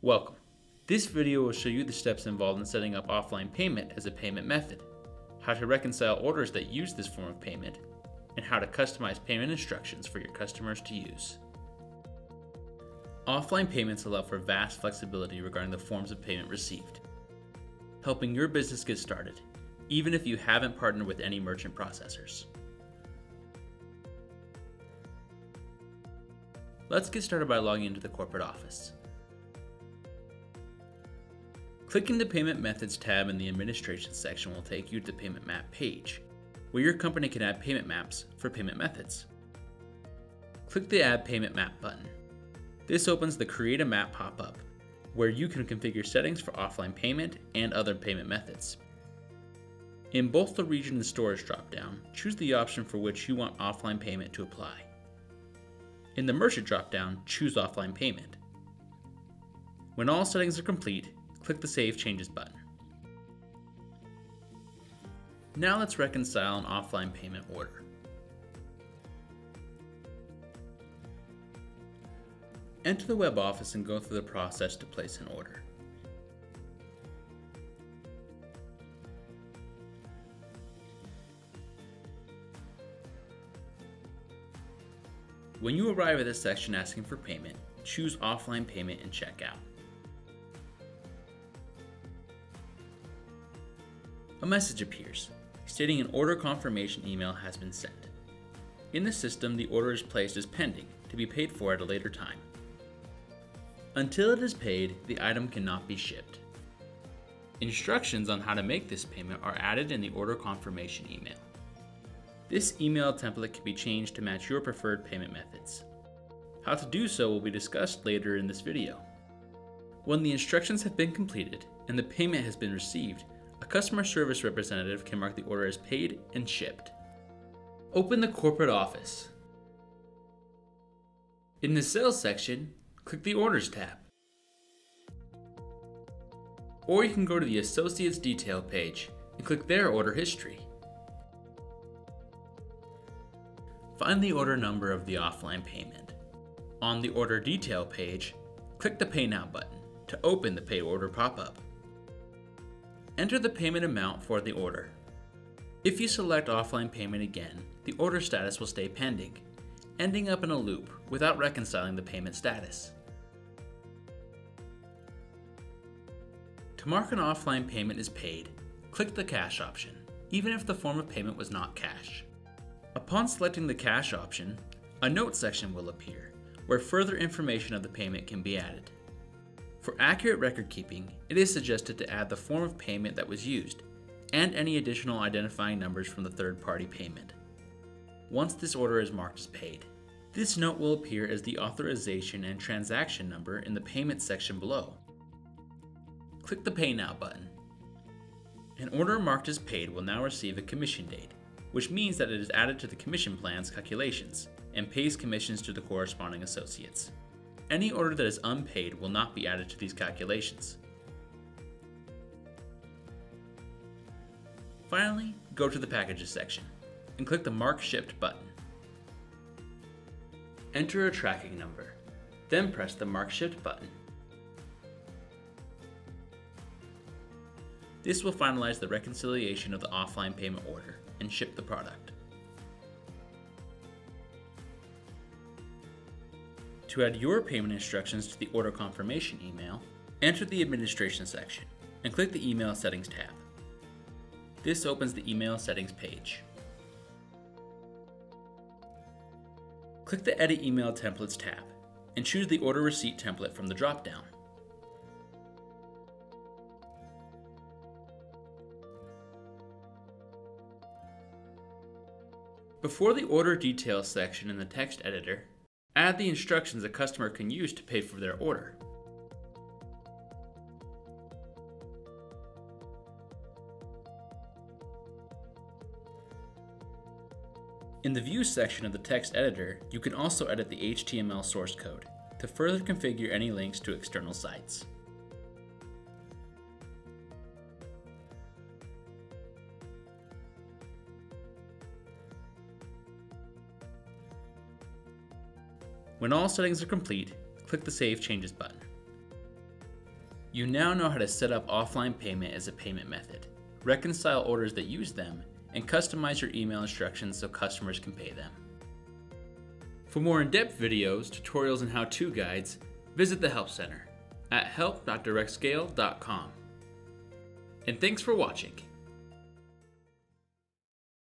Welcome. This video will show you the steps involved in setting up offline payment as a payment method, how to reconcile orders that use this form of payment, and how to customize payment instructions for your customers to use. Offline payments allow for vast flexibility regarding the forms of payment received, helping your business get started, even if you haven't partnered with any merchant processors. Let's get started by logging into the corporate office. Clicking the Payment Methods tab in the Administration section will take you to the Payment Map page, where your company can add payment maps for payment methods. Click the Add Payment Map button. This opens the Create a Map pop-up, where you can configure settings for offline payment and other payment methods. In both the Region and Storage dropdown, choose the option for which you want offline payment to apply. In the Merchant dropdown, choose Offline Payment. When all settings are complete, click the Save Changes button. Now let's reconcile an offline payment order. Enter the web office and go through the process to place an order. When you arrive at this section asking for payment, choose Offline Payment and Checkout. A message appears, stating an order confirmation email has been sent. In the system, the order is placed as pending, to be paid for at a later time. Until it is paid, the item cannot be shipped. Instructions on how to make this payment are added in the order confirmation email. This email template can be changed to match your preferred payment methods. How to do so will be discussed later in this video. When the instructions have been completed and the payment has been received, a customer service representative can mark the order as paid and shipped. Open the corporate office. In the Sales section, click the Orders tab. Or you can go to the Associates Detail page and click their order history. Find the order number of the offline payment. On the Order Detail page, click the Pay Now button to open the Pay Order pop-up. Enter the payment amount for the order. If you select offline payment again, the order status will stay pending, ending up in a loop without reconciling the payment status. To mark an offline payment as paid, click the Cash option, even if the form of payment was not cash. Upon selecting the Cash option, a Note section will appear, where further information of the payment can be added. For accurate record keeping, it is suggested to add the form of payment that was used, and any additional identifying numbers from the third-party payment. Once this order is marked as paid, this note will appear as the authorization and transaction number in the Payment section below. Click the Pay Now button. An order marked as paid will now receive a commission date, which means that it is added to the commission plan's calculations and pays commissions to the corresponding associates. Any order that is unpaid will not be added to these calculations. Finally, go to the Packages section and click the Mark Shipped button. Enter a tracking number, then press the Mark Shipped button. This will finalize the reconciliation of the offline payment order and ship the product. To add your payment instructions to the order confirmation email, enter the Administration section and click the Email Settings tab. This opens the Email Settings page. Click the Edit Email Templates tab and choose the Order Receipt template from the dropdown. Before the Order Details section in the text editor, add the instructions a customer can use to pay for their order. In the View section of the text editor, you can also edit the HTML source code to further configure any links to external sites. When all settings are complete, click the Save Changes button. You now know how to set up offline payment as a payment method, reconcile orders that use them, and customize your email instructions so customers can pay them. For more in-depth videos, tutorials, and how-to guides, visit the Help Center at help.directscale.com. And thanks for watching.